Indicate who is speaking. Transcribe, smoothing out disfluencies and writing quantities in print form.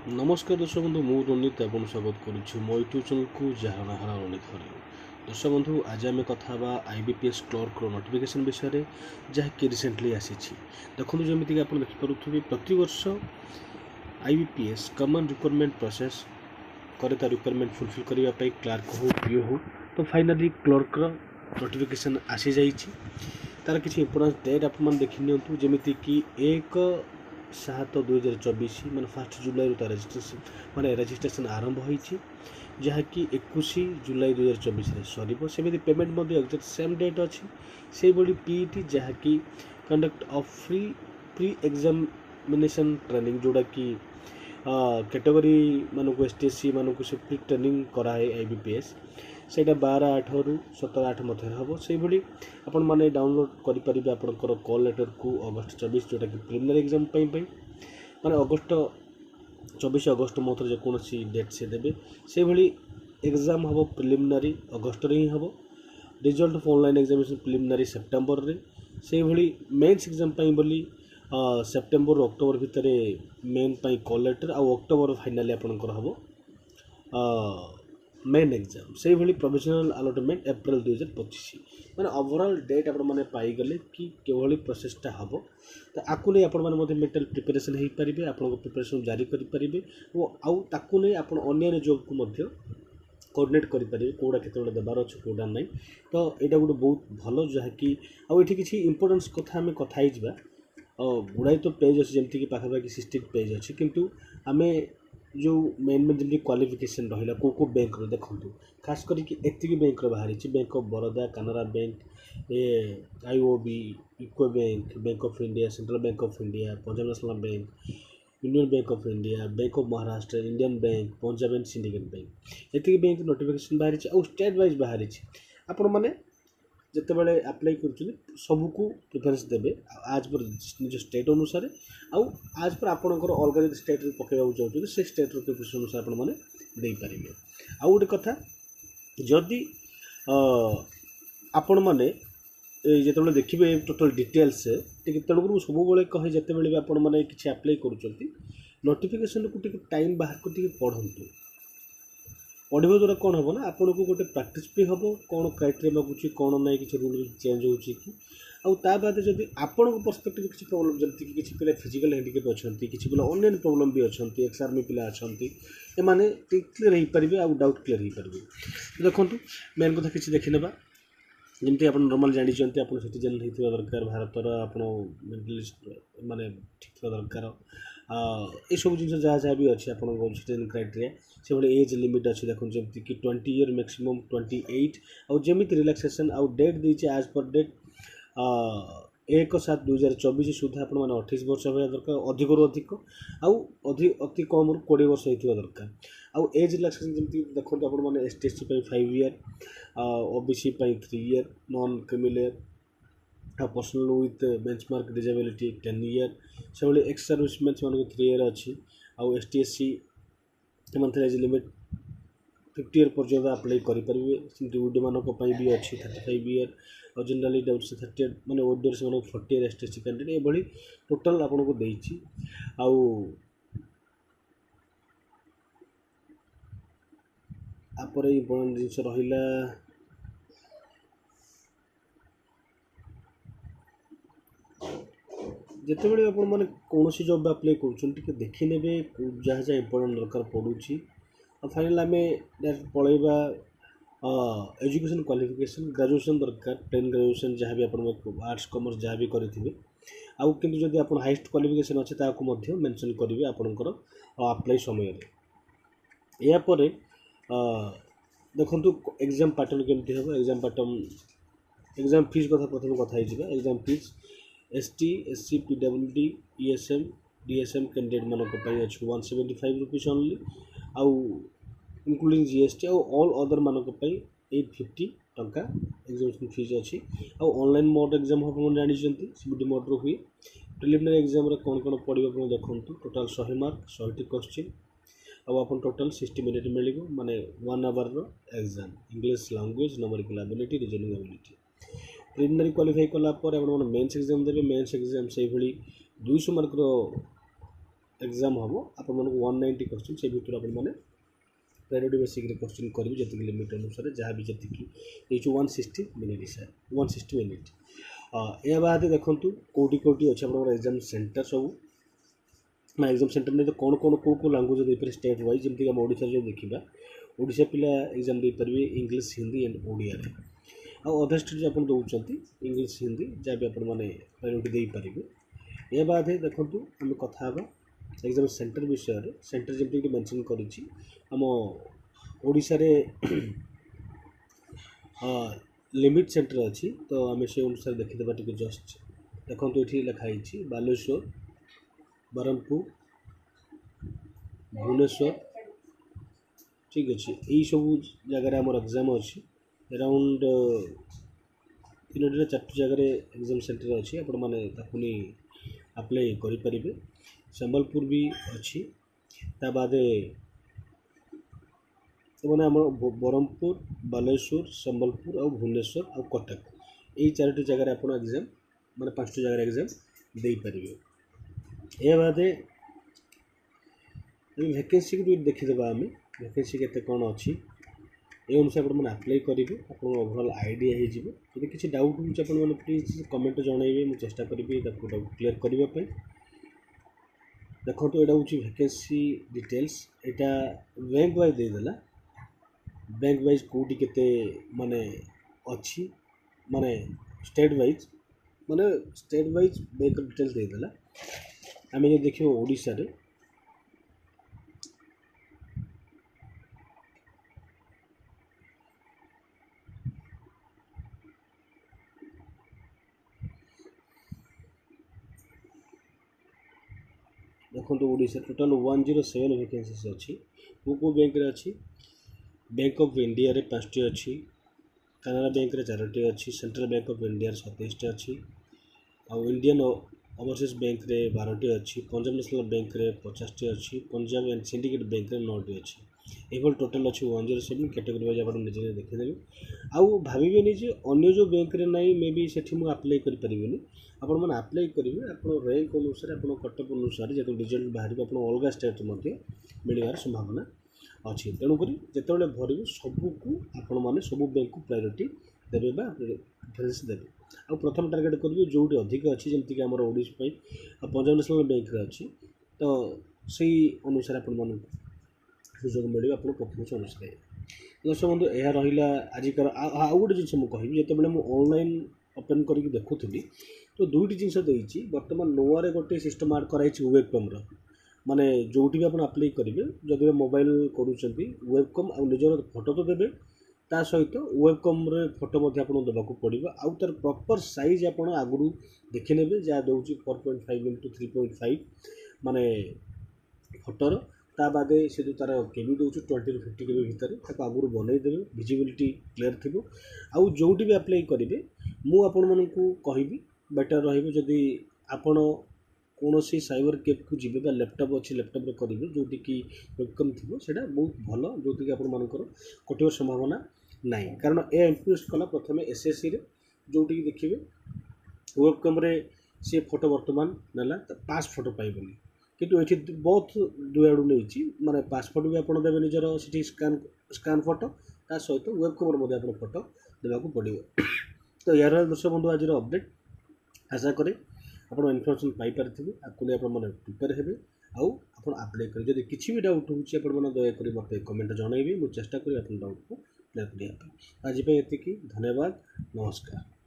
Speaker 1: नमस्कार दर्शक बंधु मु रनित आपन स्वागत करुछु मो यूट्यूब चैनल को जहाना हरा रनित हरि दर्शक बंधु आज आम कथा आईबीपीएस क्लर्क नोटिफिकेशन विषय में जहाँकि रिसेंटली आसी देखो जमीक आप देखिपे प्रति वर्ष आईबीपीएस कमन रिक्वायरमेंट प्रोसेस करे रिक्वायरमेंट फुलफिल करने क्लार्क हो पीओ हो तो फाइनाली क्लर्क नोटिफिकेशन आसी जाइए तार किसी इंपोर्टान्स डेट आप देखी नियंतु जमीक एक 7/2024 मैंने 1 जुलाई तार रेजिट्रेसन मैंने रेजिट्रेसन आरंभ होती जहाँकि 21 जुलाई 2024 सर सेमती पेमेंट एक्जाक्ट सेम डेट अच्छी से भाई पीईटी जहाँकि conduct of pre examination training जोड़ा कि कैटेगरी मानक एसटीएससी मानक से प्री ट्रेनिंग कराए आईबीपीएस से 12/8 ରୁ 17/8 ମଧ୍ୟରେ ହେବ ସେଇଭଳି ଆପଣମାନେ ଡାଉନଲୋଡ଼ କରିପାରିବେ ଆପଣଙ୍କର କଲ୍ ଲେଟରକୁ ଅଗଷ୍ଟ 24 ଯେଉଁଟାକି ପ୍ରିଲିମିନାରୀ ଏକ୍ଜାମ୍ ପାଇଁ ମାନେ ଅଗଷ୍ଟ 24 ଅଗଷ୍ଟ ମଧ୍ୟରେ ଯେକୌଣସି ଡେଟ୍ ସେ ଦେବେ ସେଇଭଳି ଏକ୍ଜାମ୍ ହେବ ପ୍ରିଲିମିନାରୀ ଅଗଷ୍ଟରେ ହିଁ ହେବ result of online examination preliminary ସେପ୍ଟେମ୍ବରରେ ସେଇଭଳି ମେନ୍ସ ଏକ୍ଜାମ୍ ପାଇଁ ବୋଲି ସେପ୍ଟେମ୍ବର ଅକ୍ଟୋବର ଭିତରେ ମେନ୍ ପାଇଁ କଲ୍ ଲେଟର ଆଉ ଅକ୍ଟୋବର ଫାଇନାଲି ଆପଣଙ୍କର ହେବ मेन एग्जाम से भाई प्रोविजनल अलॉटमेंट एप्रिल 2025 मैंने ओवरऑल डेट आपने पाईगले कि किभली प्रोसेसटा हम तो आपको नहीं आपने मेंटल प्रिपरेशन हो पारे आप प्रिपरेशन जारी करेंगे और ताकू नहीं आप अन्य जॉब को कोऑर्डिनेट करेंगे कौटा केत देवार अच्छे कौटा ना तो यहाँ गोटे बहुत भल जहाँकि आठी किसी इंपोर्टेंस कथा आम कथा गुड़ाई तो पेज अच्छे जमीक पाखापाखि 16 पेज अच्छे किंतु आम जो मेन मेन जमी क्वालिफिकेशन रहा को बैंक देखूँ खास करके एतिक बैंक बाहरी bank of Baroda Canara bank IOB UCO bank bank of India central bank of India Punjab national bank union bank of India bank of Maharashtra Indian bank Punjab and syndicate bank एतिक bank notification बाहरी और स्टेट वाइज बाहरी आपण मैंने जितेबाला apply कर सबको preference देवे आज पर निज स्टेट अनुसार आउ आज पर आपंकर अलग जो स्टेट पकड़ा चाहते से स्टेट प्रिफरेन्स अनुसार आपने आउ गोटे कथा जदि आपण मैंने जो देखिए टोटाल डिटेल्स तेणुक सब कहे जिते बड़े आपने किसी आप्लाय कर नोटिफिकेशन को टाइम बाहर को पढ़ु पढ़ा द्वारा कौन हम ना आपन को गोटे प्राक्टिस भी हम कौन क्राइटेरिया मागुची कौन ना कि रूल चेंज होती कि बाद जब आपण पर्सपेक्टिव किसी प्रॉब्लम जमीक किसी पिला फिजिकल हैंडिकैप अच्छा किसी पिला ऑनलाइन प्रॉब्लम भी अच्छा एक्स आर्मी पिला अच्छा एमाने क्लीयर हो पारे आउ डाउट क्लीयर हो पारे देखो मेन कथा किसी देखी ना जमी आप नॉर्मल जानते आप सिटीजन होता दरकार भारतर आप मेंटलिस्ट माने ठीक थोड़ा दरकार ये सब जिन जहाँ जहाँ भी अच्छे आप सिटीजन क्राइटेरिया से भाई एज लिमिट अच्छे देखो जमी कि 20 ईयर मैक्सिमम 28 और जमी रिलैक्सेशन आउ डेट दीजिए आज पर डेट 1/7/2024 सुधा आप 28 वर्ष होगा दरकार अधिक अधिक आउ अति कम 20 वर्ष होता दरकार आउ एज रिलैक्सेशन जमी देखो आप एसटीएससी 5 year OBC 3 year non criminal personal with benchmark disability 10 year से भाई एक्स सर्विसमैन मान 3 ईयर अच्छी आउ एसटीएससी एज लिमिट 50 ईयर पर्यटन आप्लाय करेंगे ओडी मानक भी अच्छी 35 ईयर और जेनराली डब्ल्यूसी 30 मैंने ओडीआर से 40 ईयर एसटीएससी कैंडिडेट ये टोटाल आपको देती आपर इम्पोर्टेंट जिनस रहा जिते बड़े आपने कौन जॉब आप्लाय कर देखी ने जहाँ जहाँ इम्पोर्टेंट दरकार पड़ूँ और फाइनाल आम डायरेक्ट पलैबा एजुकेशन क्वालिफिकेशन ग्रेजुएशन दरकार 10 ग्रेजुएशन जहाँ भी आप आर्ट्स कॉमर्स जहाँ भी करेंगे आउ कि जब आप हाईएस्ट क्वालिफिकेशन अच्छे ताकू मेंशन करेंगे आपंकर आप्लाय समय यापर देखो एग्जाम पैटर्न केमती हम एग्जाम पैटर्न एग्जाम फीस कथा प्रथम कथा exam fees ST SC PWD ESM DSM candidate मानक अच्छे 175 रुपीज ओनली आउ इंक्लूडिंग जीएसटी आउ ऑल अदर मानक 850 टंका एग्जामिनेशन फीस अच्छी आउ ऑनलाइन मोड एग्जाम हम जानते सीबीटी मोड्र हुए प्रिलिमिनरी एग्जाम कौन कौन पढ़ो देखो टोटाल 100 मार्क 100 क्वेश्चन अब आप टोटाल 60 मिनिट मिल माने 1 hour exam English language numerical ability reasoning ability preliminary qualify कलापर आप मेन्स एग्जाम देवे मेन्स एग्जाम से 200 मार्क एग्जाम हम आपण 190 क्वेश्चन से भितर आपण मैंने प्रायोरिटी बेसिक क्वेश्चन करेंगे जी लिमिट अनुसार जहाँ भी जी ये 160 मिनिट हिसाब 160 मिनिट या बाद देखूँ कौटी कौटी अच्छे आप एग्जाम सेंटर सब मैं एग्जाम सेंटर में तो कौन कौन कौ लांगुएज देपर स्टेट वाइज जमीक आम ओडिशा जो देखा ओडिशा पिला एग्जाम दे पारे इंग्लिश हिंदी एंड ओडिया आउ अदर स्टेट आप दौरान इंग्लिश हिंदी जहाँ भी आपण मैंने प्रायोरिटी दे पारे या बाद देखूँ आम कथा एग्जाम सेंटर विषय सेंटर जमीक मेंशन करी आम ओडिशा रे लिमिट सेंटर अच्छी तो आम से अनुसार देखीदे टी जस्ट देखो ये लिखाई बालेश्वर बरहमपुर भुवनेश्वर ठीक अच्छे यही सब जगार आम एग्जाम अच्छी अराउंड 3 4 जगह एग्जाम सेंटर अच्छी आपण मैंने अप्लाई करें संबलपुर भी अच्छी ता बादे मैंने आम बरहमपुर बालेश्वर संबलपुर और भुवनेश्वर और कटक यही 4टी जगह आप एग्जाम मैंने 5टी जगह एग्जाम दे पारे या बाद वैकेंसी को देखीदे आम वैकेंसी के कौन अच्छी ये अनुसार आप अप्लाई करेंगे आप ओवरऑल आइडिया हो किसी डाउट हो प्लीज कमेंट जनइबे मुझे चेष्टा करी डाउट क्लीयर करने देखो यहाँ हूँ वैकेंसी डिटेल्स यहाँ बैंक वाइज देदेला बैंक वाइज कौटी के माने अच्छी माने स्टेट वाइज बैंक डिटेल्स देदेला आम जो देखिए ओडिशा रे देखो ओडिशा टोटाल 107 वैकेंसीज अच्छी को बैंक रे अच्छी बैंक ऑफ इंडिया रे 5टी अच्छी कैनरा बैंक रे 4टी अच्छी सेंट्रल बैंक ऑफ इंडिया 27टी अच्छी और इंडियन ओवरसीज बैंक रे 12टी अच्छी पंजाब नेशनल बैंक रे 50टी अच्छी पंजाब एंड सिंडिकेट बैंक रे 9टी अच्छी ये टोटाल अच्छी 107 कैटेगरी वाइज आप निजे देखीदेवी आउ भावेनि अन्य जो बैंक रे नाई मे बी सेठी मु अप्लाई करि परिबेनी आपण मैंने अप्लाई करेंगे आप रैंक अनुसार आप कटअप अनुसार जो रिजल्ट बाहर आप अलग स्टेट मिलवार संभावना अच्छी तेणुक जिते भर सबको आपण मैंने सब बैंक को प्रायोरिटी देवे प्रेफरेंस देवे आ प्रथम टार्गेट करेंगे जोटी अधिक अच्छी जमीक आम ओडिशा पंजाब नेशनल बैंक रे अच्छी तो से अनुसार आप सुजोग मिले आप परफॉर्मेंस अनुसार दर्शक बंधु यह रहा आजिकार आउ गोटे जिन मुझे जो मुझे ऑनलाइन ओपन करके देखुली तो दुईटी जिनस देती बर्तमान नुआ गोटे सिस्टम आड कराई वेबकम माने जोटी भी आप अप्लाई करेंगे जदि मोबाइल करुँच वेबकम आ निजर फोटो तो देवे ता सहित वेबकम फोटो देवाक पड़ो आउ तार प्रॉपर साइज आप आगु देखने जहाँ दौर 4.5 इंटू 3.5 माने फोटोर ता बादे से जो तार केबी दौर 20 ରୁ 50 केबी भितर आगुरी बनईदेवे विजिबिलिटी क्लियर थी आउ जोटी भी अप्लाई करेंगे मु आपण मानू कहि बेटर रही आपण कौन साइबर कैफ को जी लैपटॉप अच्छी लैपटॉप रे करेंगे जोटी कि वेबकम थी बहुत भल जो कि आपर कटिवर संभावना नाई कारण यह इंट्रोड्यूस कला प्रथम एसएससी रे जोटी देखिए वेबकम रे सी फोटो बर्तमान नाला पास फोटो पाइबनी किंतु ये बहुत दुआड़ू नहीं माने पासपोर्ट भी आप देवे निजर सी स्कान फोटो ता सहित वेबकम आप फोटो देवाक पड़ो तो यार दर्शक बंधु आज अपडेट आशा करें आप इनफर्मेशन पाइपारे आपको आप प्रिपेयर हे आउ आप अप्लाई करें जब किसी भी डाउट हो दयाकोरी मत कमेंट जनइबे मुझे चेष्टा करी आप डाउट को क्लियर करने आज धन्यवाद नमस्कार।